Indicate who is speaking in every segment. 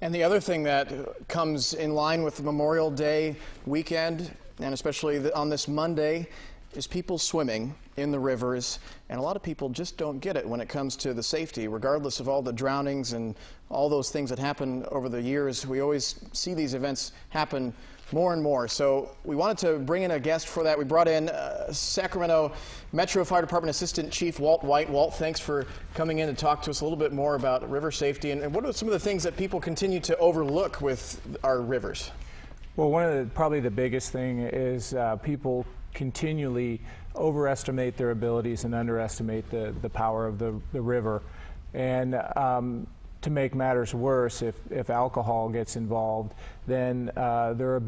Speaker 1: And the other thing that comes in line with the Memorial Day weekend, and especially on this Monday, is people swimming in the rivers. And a lot of people just don't get it when it comes to the safety, regardless of all the drownings and all those things that happen over the years. We always see these events happen more and more. So we wanted to bring in a guest for that. We brought in Sacramento Metro Fire Department Assistant Chief Walt White. Walt, thanks for coming in to talk to us a little bit more about river safety and what are some of the things that people continue to overlook with our rivers?
Speaker 2: Well, probably the biggest thing is people continually overestimate their abilities and underestimate the power of the river. And to make matters worse, if alcohol gets involved, then their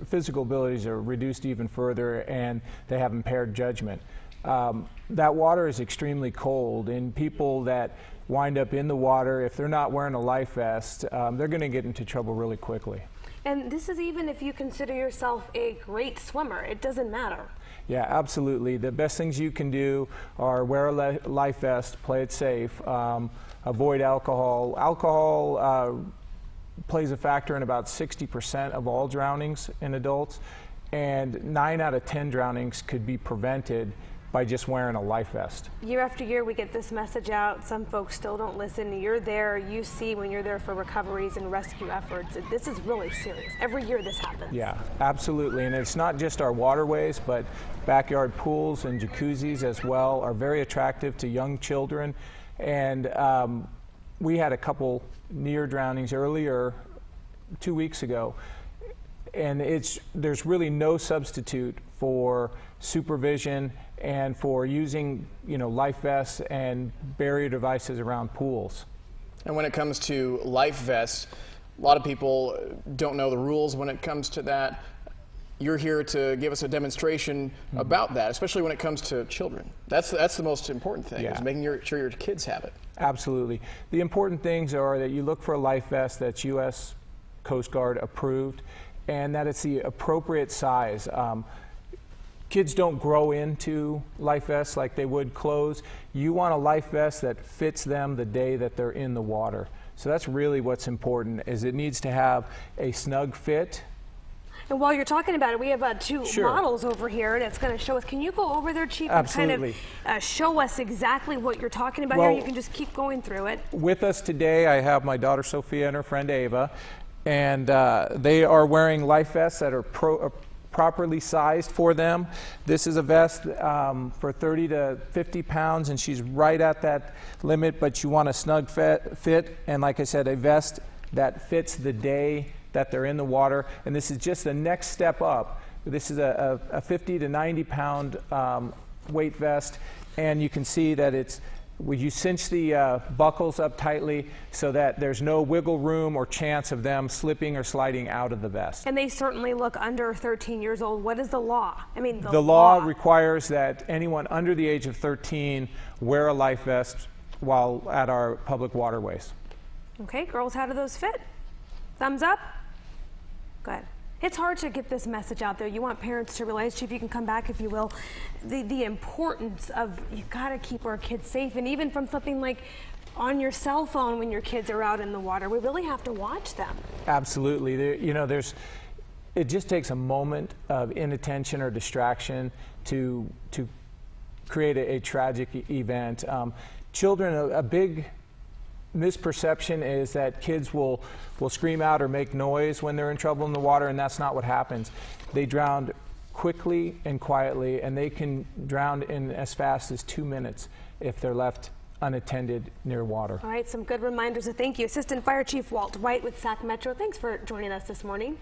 Speaker 2: physical abilities are reduced even further, and they have impaired judgment. That water is extremely cold, and people that wind up in the water, if they're not wearing a life vest, they're going to get into trouble really quickly.
Speaker 3: And this is even if you consider yourself a great swimmer. It doesn't matter. Yeah,
Speaker 2: absolutely. The best things you can do are wear a life vest, play it safe, avoid alcohol. Alcohol plays a factor in about 60% of all drownings in adults, and 9 out of 10 drownings could be prevented by just wearing a life vest.
Speaker 3: Year after year we get this message out. Some folks still don't listen. You're there, you see when you're there for recoveries and rescue efforts. This is really serious. Every year this happens.
Speaker 2: Yeah, absolutely. And it's not just our waterways, but backyard pools and jacuzzis as well are very attractive to young children. And we had a couple near drownings earlier 2 weeks ago. And there's really no substitute for supervision and for using, life vests and barrier devices around pools.
Speaker 1: And when it comes to life vests, a lot of people don't know the rules when it comes to that. You're here to give us a demonstration about that, especially when it comes to children. That's the most important thing, is making sure your kids have it.
Speaker 2: Absolutely. The important things are that you look for a life vest that's U.S. Coast Guard approved, and that it's the appropriate size. Kids don't grow into life vests like they would clothes. You want a life vest that fits them the day that they're in the water. So that's really what's important, is it needs to have a snug fit.
Speaker 3: And while you're talking about it, we have two models over here, and it's going to show us. Can you go over there, Chief,
Speaker 2: Absolutely.
Speaker 3: and kind of show us exactly what you're talking about here? You can just keep going through it.
Speaker 2: With us today, I have my daughter Sophia and her friend Ava, and they are wearing life vests that are properly sized for them. This is a vest for 30 to 50 pounds, and she's right at that limit, but you want a snug fit, and like I said, a vest that fits the day that they're in the water. And this is just the next step up. This is a 50 to 90 pound weight vest, and you can see that you cinch the buckles up tightly so that there's no wiggle room or chance of them slipping or sliding out of the vest.
Speaker 3: And they certainly look under 13 years old. What is the law? I mean,
Speaker 2: the law requires that anyone under the age of 13 wear a life vest while at our public waterways.
Speaker 3: Okay, girls, how do those fit? Thumbs up? Good. It's hard to get this message out there. You want parents to realize, Chief, you can come back if you will, the importance of, you got to keep our kids safe. And even from something like on your cell phone when your kids are out in the water, we really have to watch them.
Speaker 2: Absolutely. It just takes a moment of inattention or distraction to create a tragic event. Children, a big misperception is that kids will scream out or make noise when they're in trouble in the water, and that's not what happens. They drown quickly and quietly, and they can drown in as fast as 2 minutes if they're left unattended near water.
Speaker 3: All right, some good reminders. Thank you. Assistant Fire Chief Walt White with Sac Metro. Thanks for joining us this morning.